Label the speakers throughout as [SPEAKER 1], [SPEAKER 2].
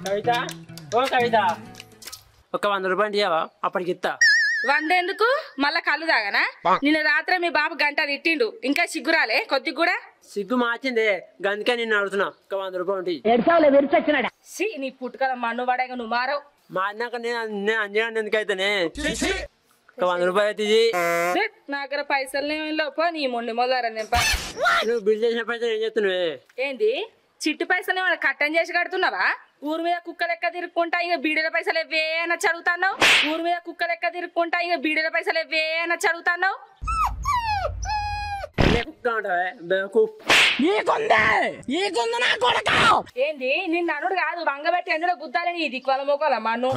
[SPEAKER 1] కవిత ఓ కవిత ఒక 100 రూపాయలు ఇవ్వవా? అప్పటికి ఇస్తా.
[SPEAKER 2] 100 ఎందుకు? మళ్ళా కళ్ళు తాగనా? నిన్న రాత్రి మీ బాబు గంట తిట్టిండు, ఇంకా సిగ్గురాలే కొద్ది కూడా?
[SPEAKER 1] సిగ్గు మార్చిందే, గందుకే నిన్ను అడుగుతున్నా. ఒక 100 రూపాయలు
[SPEAKER 2] నీ పుట్టుకల మన్ను పడేగా నువ్వు మారవు.
[SPEAKER 1] మారినాక నేను అంజనాన్ని ఎందుకైతేనే ఒక 100 రూపాయలు అయితే
[SPEAKER 2] నా దగ్గర పైసలు లోపో నీ మొండి మొదలరా నింప.
[SPEAKER 1] నువ్వు బిల్ చేసిన పైసలు ఏం చెప్తున్నావే?
[SPEAKER 2] ఏంది చిట్టు పైసలు ఏమైనా కట్టం చేసి కడుతున్నావా? ఊరు మీద కుక్క లెక్క తిరుక్కుంటా ఇక బీడీల పైసలు ఎవ్వే అని చదువుతాన్నావు. ఊరు మీద కుక్క లెక్క తిరుక్కుంటా ఇక బీడీల పైసలు ఎవ్వే అని చదువుతాన్నావు. ఏంది నిన్ను అనుడు కాదు, వంగబెట్టి ఎందులో గుద్దాలని ఇది కొల మోకోల మన్ను.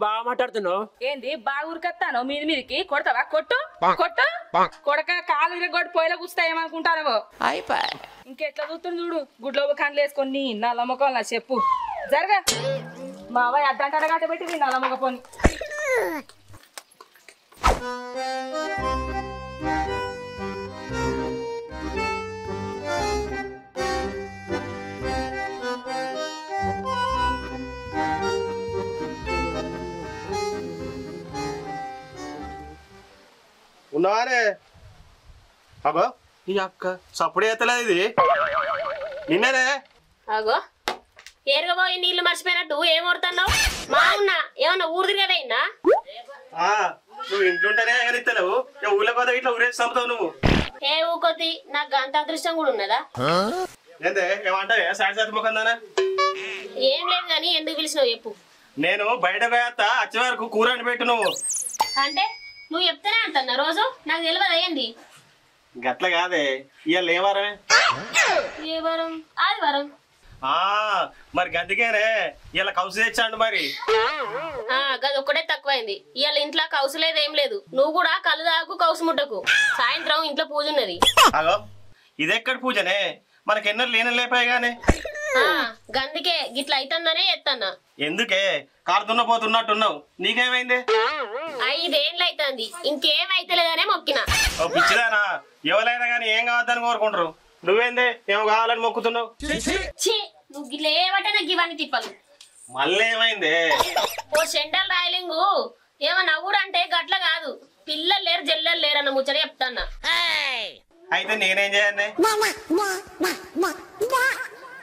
[SPEAKER 1] బాగా మాట్లాడుతున్నావు.
[SPEAKER 2] ఏంది బాగా ఉరికత్తాను మీది మీదికి కొడతావా? కొట్టు కొట్టు కొడక కాలు ఇరగొట్టి పొయ్యిలో కూస్తా ఏమనుకుంటానవో. ఇంకెట్లా చూస్తుంది చూడు, గుడ్లో కండ్లు వేసుకొని నల్ల మొక్కలు నా చెప్పు జరగా. మా అవ్వాయి అద్దంటాడ గట్ట పెట్టి నీ నల్ల మొక్క పోని.
[SPEAKER 3] ఉన్నావానే అగో ఈ అక్క సప్పుడు ఎత్తలేదు ఇది నిన్ననే.
[SPEAKER 4] అగో ఏరగబోయి నీళ్లు మర్చిపోయినట్టు ఏం కొడుతున్నావు? మా ఉన్నా ఏమన్నా ఊరు తిరగదైందా?
[SPEAKER 3] నువ్వు ఇంట్లోంటేనే ఎగనిస్తలేవు, ఊళ్ళో పోతే ఇట్లా ఊరేసి చంపుతావు నువ్వు.
[SPEAKER 4] ఏ ఊకొద్ది, నాకు అంత అదృష్టం కూడా ఉన్నదా?
[SPEAKER 3] ఏందే ఏమంటావే సాటి సాతి ముఖందానా?
[SPEAKER 4] ఏం లేదు కానీ ఎందుకు పిలిచినావు చెప్పు.
[SPEAKER 3] నేను బయట పోయేస్తా, వచ్చే వరకు కూర అని పెట్టు. నువ్వు
[SPEAKER 4] అంటే నువ్వు చెప్తేనే అంటున్నా రోజు, నాకు తెలియదు అయ్యండి.
[SPEAKER 3] గట్ల కాదే, ఇవాళ ఏ వారమే?
[SPEAKER 4] ఏ వారం? ఆదివారం.
[SPEAKER 3] మరి గందుకేనే ఇలా కౌసు తెచ్చాడు. మరి
[SPEAKER 4] గది ఒక్కటే తక్కువైంది. ఇవాళ ఇంట్లో కౌసు లేదు ఏం లేదు. నువ్వు కూడా కళ్ళు తాగు కౌసు ముట్టకు. సాయంత్రం ఇంట్లో పూజ ఉన్నది.
[SPEAKER 3] అగో ఇదెక్కడ పూజనే, మనకెన్నో లేన లేపాయి గానే.
[SPEAKER 4] గందుకే గిట్లా అయితుందనే ఎత్తన్నా.
[SPEAKER 3] ఎందుకే కారు దున్నపోతున్నట్టున్నావు? నీకేమైంది?
[SPEAKER 4] 5 ఏళ్ళు అవుతుంది, ఇంకేమైతలేదనే మొక్కిన.
[SPEAKER 3] ఓ పిచ్చిదానా, ఎవరైనా గానీ ఏం కావద్దని కోరుకుంటారు. నువ్వేందే ఏమో కావాలని మొక్కుతున్నావు?
[SPEAKER 4] నువ్వు గిట్ల ఏమంటే నాకు ఇవన్నీ తిప్పలు.
[SPEAKER 3] మళ్ళీ ఏమైంది?
[SPEAKER 4] ఓ సెంట్రల్ రాయలింగు ఏమన్నా ఊరంటే గట్ల కాదు, పిల్లలు లేరు జల్లలు లేరు అన్న ముచ్చట చెప్తాన్నా.
[SPEAKER 3] అయితే నేనేం చేయాలి?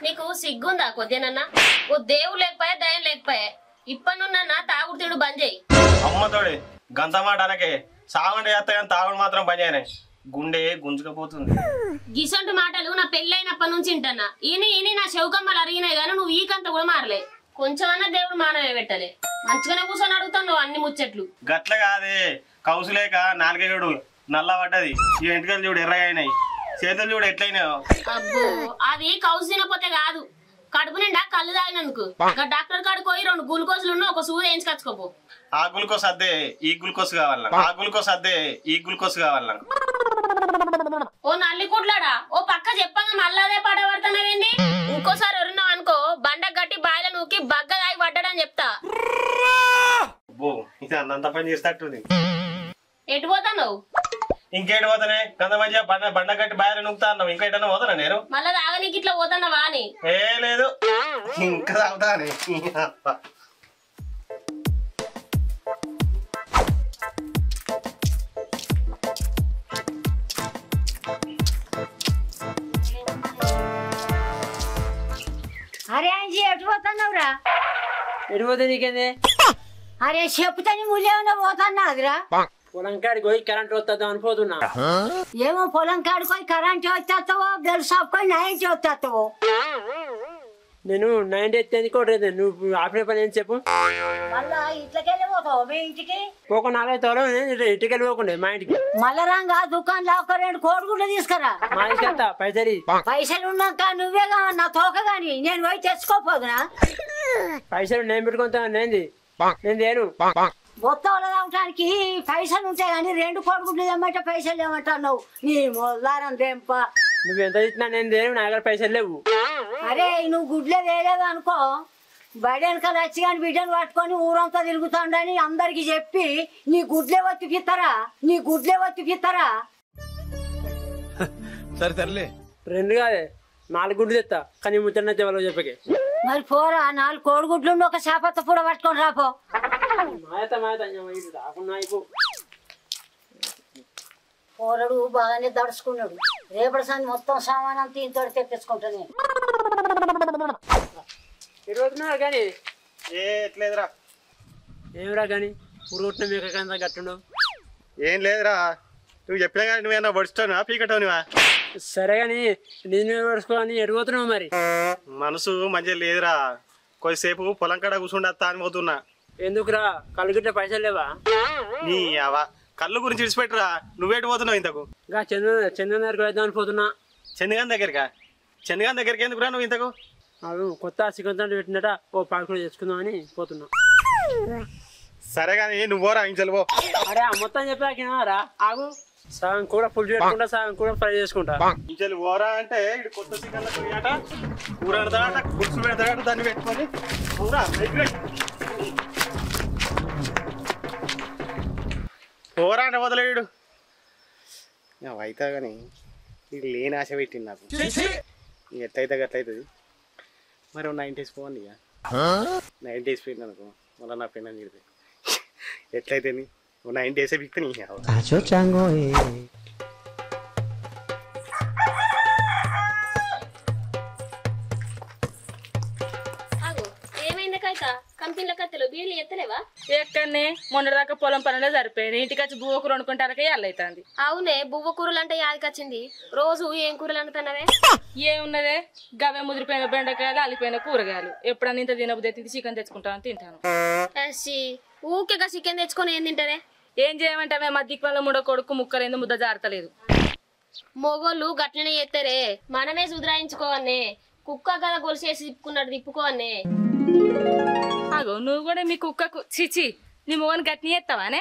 [SPEAKER 4] నీకు సిగ్గుందా కొద్దినన్నా? ఓ దేవుడు లేకపోయా దయం లేకపోయా ఇప్పటి నుండి తాగుడు తిడు బంద్ చేయి.
[SPEAKER 3] అమ్మతోడి గంత మాట అనకే, సాగుంటే చేస్తా కానీ తాగుడు మాత్రం పని చేయనే, గుండె గుంజుకపోతుంది.
[SPEAKER 4] గిసంటి మాటలు నా పెళ్ళైనప్పటి నుంచి వింటన్నా. ఈయన నా శౌకమ్మలు అరిగినాయి గానీ నువ్వు ఈకంత కూడా మారలే. కొంచెమన్నా దేవుడు మానవే పెట్టలే. మంచిగానే కూర్చొని అడుగుతావు నువ్వు అన్ని ముచ్చట్లు.
[SPEAKER 3] గట్ల కాదే, కౌసు లేక నాలుగేడు నల్ల పడ్డది, ఈ ఎంటికలు చూడు ఎర్రగైనాయి, చేతులు చూడు ఎట్లయినాయో.
[SPEAKER 4] అబ్బో అది కౌసు తినపోతే కాదు, కడుపు నిండా కళ్ళు తాగినందుకు. డాక్టర్ కాడికి పోయి 2 గ్లూకోజులు ఒక సూది వేయించుకొచ్చుకోపో.
[SPEAKER 3] ఆ గ్లూకోస్ అద్దే ఈ గ్లూకోస్ కావాలన్నా, ఆ గ్లూకోస్ అద్దే ఈ గ్లూకోస్ కావాలన్నా.
[SPEAKER 4] ఓ నల్లి కుట్లాడా, ఓ పక్క చెప్పంగా మళ్ళీ అదే పాట పడుతున్నావేంది? ఇంకోసారి ఎవరున్నావు అనుకో బండ గట్టి బాయిల నూకి బగ్గ దాగి పడ్డాడని చెప్తా.
[SPEAKER 3] ఇది అంత పని చేస్తట్టుంది.
[SPEAKER 4] ఎటు పోతావు?
[SPEAKER 3] ఇంకేటి పోతానే, కొంత మంచిగా బండ కట్టి బాయలు నూకుతా అన్నావు. ఇంకా ఎటన్నా పోతానా నేను?
[SPEAKER 4] మళ్ళా తాగనీకి ఇట్లా పోతానవా అని?
[SPEAKER 3] ఏ లేదు, ఇంకా తాగుతానే.
[SPEAKER 5] అరే అంజీ ఎటు పోతున్నావురా?
[SPEAKER 1] ఎటు పోతే నీకేంది?
[SPEAKER 5] అరే చెప్పుతాని ముళ్ళేమన్నా పోతున్నాదిరా?
[SPEAKER 1] పొలం కాడికి పోయి కరెంట్ వస్తుందా అనిపోతున్నా.
[SPEAKER 5] ఏమో పొలం కాడిపోయి కరెంట్ వచ్చేస్తావో బెల్ షాప్కొని నైట్ వచ్చేస్తావో.
[SPEAKER 1] నేను 90 ఎత్తేది కూడా నువ్వు ఆపిన పని ఏం చెప్పు.
[SPEAKER 5] మళ్ళా ఇంట్లోకెళ్ళి పోతావు మీ ఇంటికి?
[SPEAKER 1] ఒక 4 తోలం ఇంటికి వెళ్ళిపోకుండా మా ఇంటికి.
[SPEAKER 5] మళ్ళా రంగా దుకాణంలో ఒక 2 కోడిగుడ్లు తీసుకురా.
[SPEAKER 1] మా ఇంటికి పైసలు
[SPEAKER 5] పైసలు ఉన్నాక నువ్వే నా తోక గాని నేను పోయి తెచ్చుకోపోదునా?
[SPEAKER 1] పైసలు నేను పెట్టుకుంటా. నేను దేను
[SPEAKER 5] మొత్తంలో తాగటానికి పైసలు ఉంటాయి కానీ 2 కోడిగుడ్లు ఏమంటే పైసలు ఏమంటున్నావు? నీ మొదలారం తెంప.
[SPEAKER 1] నువ్వు ఎంత ఇచ్చినా నేను దేను, నా దగ్గర పైసలు లేవు.
[SPEAKER 5] అరే నువ్వు గుడ్లే వేయలేదు అనుకో, బడి వెనకాల వచ్చి కానీ బిడ్డను పట్టుకొని ఊరంతా తిరుగుతాడని అందరికి చెప్పి నీ గుడ్లే ఒత్తిపిస్తారా
[SPEAKER 6] సరే సర్లే
[SPEAKER 1] 2 కాదే 4 గుడ్లు తెస్తా కానీ ముచ్చట ఎవరో చెప్పకే
[SPEAKER 5] మరి పోరా 4 కోడిగుడ్లు ఒక చేపత్త పూడ పట్టుకొని రాపో
[SPEAKER 1] రాకున్నా
[SPEAKER 5] పోరడు బాగానే దడుచుకున్నాడు రేపటి సంది మొత్తం సామానం తీంతో తెప్పించుకుంటానే
[SPEAKER 1] ఇరుగుతున్నారు కానీ
[SPEAKER 3] ఎట్లేదురా
[SPEAKER 1] ఏమిరా కానీ పురుగుట్టిన మీకు కంత గట్టుండవు
[SPEAKER 3] ఏం లేదురా నువ్వు చెప్పినా కానీ నువ్వేనా పడుస్తావునా పీకటవునివా
[SPEAKER 1] సరే కానీ నేను పడుచుకోని ఎరుగుతున్నావు మరి
[SPEAKER 3] మనసు మంచిగా లేదురా కొద్దిసేపు పొలం కాడ కూర్చుండత్తా అని పోతున్నా
[SPEAKER 1] ఎందుకురా కళ్ళు గిట్ట పైసలు లేవా
[SPEAKER 3] నీ అవా కళ్ళు గురించి విడిచిపెట్టురా నువ్వేటి పోతున్నావు ఇంతకు
[SPEAKER 1] ఇంకా చందన దగ్గరికి వెళ్దామని పోతున్నా
[SPEAKER 3] చంద్రగాన్ దగ్గరికి ఎందుకురా నువ్వు ఇంతకు
[SPEAKER 1] అవి కొత్త సికంతాలు పెట్టినట ఓ పాకులు తెచ్చుకుందామని పోతున్నా
[SPEAKER 3] సరే కానీ నువ్వు పోరా ఇంచలు పో
[SPEAKER 1] అరే మొత్తం చెప్పాకరా ఆగు సగం కూడా పుల్ పెట్టుకుంటా సగం కూడా ఫ్రై చేసుకుంటా
[SPEAKER 3] ఇంచలు పోరా అంటే ఇటు కొత్త చికెన్లకు ఆట కూర పెడతాడట గుడ్సు పెడతాడట దాన్ని పెట్టుకొని పోరా పోరా అంటే వదిలేడు అవుతా కానీ ఇది లేని ఆశ పెట్టింది నాకు ఎట్లయితే గట్లయితుంది మరి 9 days పోండి ఇక 9 days పోయింది అనుకో మళ్ళీ నా పెళ్ళని తిడితే ఎట్లయితే 9 days బిక్తే నీ
[SPEAKER 4] కంపెనీల కత్తెలు బీర్లు ఎత్తలేవా
[SPEAKER 2] ఎక్కడనే మొన్నదాకా పొలం పనులే సరిపోయింది ఇంటికి వచ్చి బువ్వ కూర వండుకుంటారకే అవుతుంది
[SPEAKER 4] అవునే బువ్వ కూరలు అంటే యాదికొచ్చింది రోజు ఏం కూరలు అనుకున్నావే
[SPEAKER 2] ఏమున్నదే గవే ముదిరిపోయిన బెండకాయలు అలిపోయిన కూరగాయలు ఎప్పుడన్నా ఇంత తినబుద్ధి తింటే చికెన్ తెచ్చుకుంటామని తింటాను
[SPEAKER 4] ఊకేగా చికెన్ తెచ్చుకొని ఏం తింటారే
[SPEAKER 2] ఏం చేయమంటావే మధ్యకి వల్ల 3వ కొడుకు ముక్కలేందు ముద్ద జారతలేదు
[SPEAKER 4] మొగోళ్ళు గట్లనే ఎత్తారే మనమే సుధరాయించుకోవన్నే కుక్క కదా గొలుసేసి తిప్పుకున్నాడు తిప్పుకోవన్నే
[SPEAKER 2] అగో నువ్వు కూడా మీ కుక్కకు చిచి నీ మొగని గట్ని ఎత్తావానే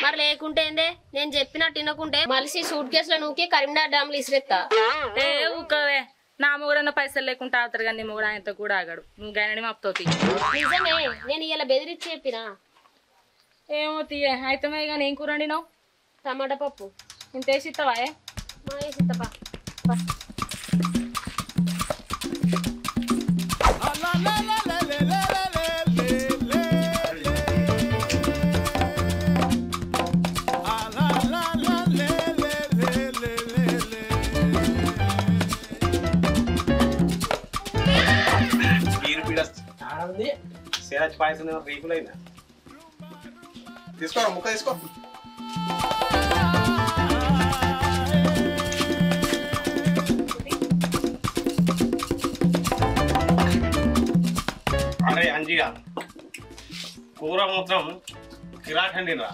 [SPEAKER 4] మరి లేకుంటే ఏందే నేను చెప్పినట్టు తినకుంటే మలిసి సూట్ కేసులో నూకి కరీంనగర్ డామ్లు ఇసిరెత్తా
[SPEAKER 2] ఏ ఊకవే నా మొగుడన్న పైసలు లేకుండా ఆగుతారు కానీ నీ మొగుడు ఆయనతో కూడా ఆగాడు నువ్వు గాయనని మాపుతోతి
[SPEAKER 4] నిజమే నేను ఇలా బెదిరించి చెప్పినా
[SPEAKER 2] ఏమో తీయే అయితే కానీ ఏం కూర వండినావు
[SPEAKER 4] టమాటా పప్పు
[SPEAKER 2] ఇంత వేసి ఇస్తావా
[SPEAKER 4] మా వేసిత్తపా
[SPEAKER 3] సేరాజ్ పాయసం రీకులైనా తీసుకో ముక్క తీసుకో అరే అంజిగా కూర మాత్రం కిరాకండి రా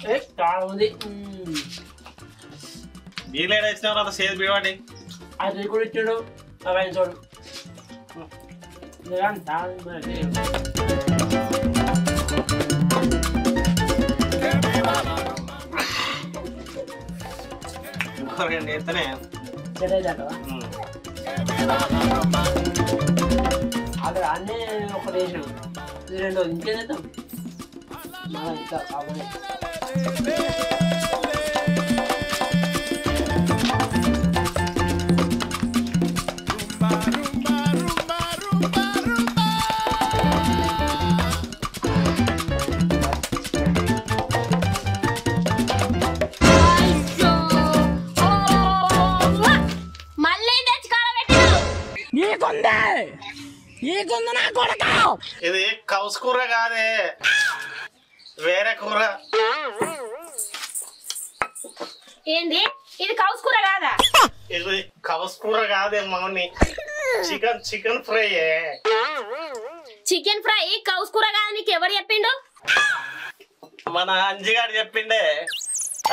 [SPEAKER 1] ఉంది
[SPEAKER 3] బీర్లేడ ఇచ్చినావు అంత సేదు బీవాడి
[SPEAKER 1] అది కూడా ఇచ్చాడు అవన్నీ చూడు
[SPEAKER 3] ఎత్తనే
[SPEAKER 1] అక్కడ అన్నీ ఒక దేశం ఇది 2 ఇంకేం చేద్దాం ఇంకా కావాలి
[SPEAKER 3] ఇది కౌసు కూర కాదే వేరే కూర
[SPEAKER 4] ఏంది ఇది కౌసు కూర కాదా
[SPEAKER 3] ఇది కౌసు కూర కాదే మౌని చికెన్ ఫ్రై
[SPEAKER 4] చికెన్ ఫ్రై కౌసు కూర కాదు నీకు ఎవరు చెప్పిండు
[SPEAKER 3] మన అంజిగాడు చెప్పిండే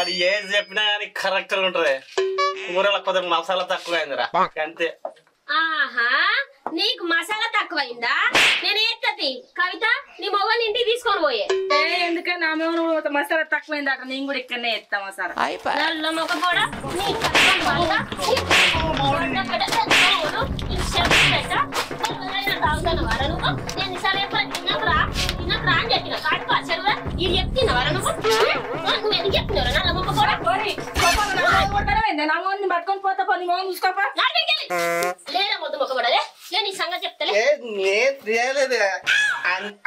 [SPEAKER 3] అది ఏది చెప్పినా కానీ కరెక్ట్ ఉంటది కూరలో కొద్దిగా మసాలా తక్కువ అయిందిరా అంతే
[SPEAKER 4] ఆహా నీకు మసాలా తక్కువైందా నేను ఎత్తది కవిత నీ మొగని ఇంటికి తీసుకొని పోయే
[SPEAKER 2] ఎందుకే నా మొగను మసాలా తక్కువైందట నేను కూడా ఇక్కడనే ఎత్తా మసాలా
[SPEAKER 4] నల్ల మొగ కూడా నీ తాగుతానవారా నువ్వు నేను సరే తిన్నరా అని చెప్పిన కాడుకో చెరువురా ఇది చెప్తున్నావారా నువ్వు నువ్వు ఎందుకు చెప్తున్నారా నా నమ్మకం కూడా
[SPEAKER 2] పట్టుకొని పోతా పని మోహన్ చూసుకోపా
[SPEAKER 4] లేదా మొద్దు మొక్కబడలే నేను ఈ సంగతి చెప్తలే
[SPEAKER 3] నేను చేయలేదు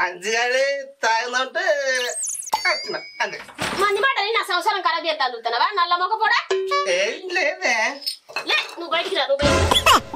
[SPEAKER 3] అంజగాడే తాగిందంటే అంతే
[SPEAKER 4] మంది మాట నా సంవత్సరం ఖరాబ్ చేస్తా చూస్తున్నావా నల్ల మొక్క కూడా
[SPEAKER 3] ఏం లేదే
[SPEAKER 4] లే నువ్వు బయటికి రా నువ్వు బయటికి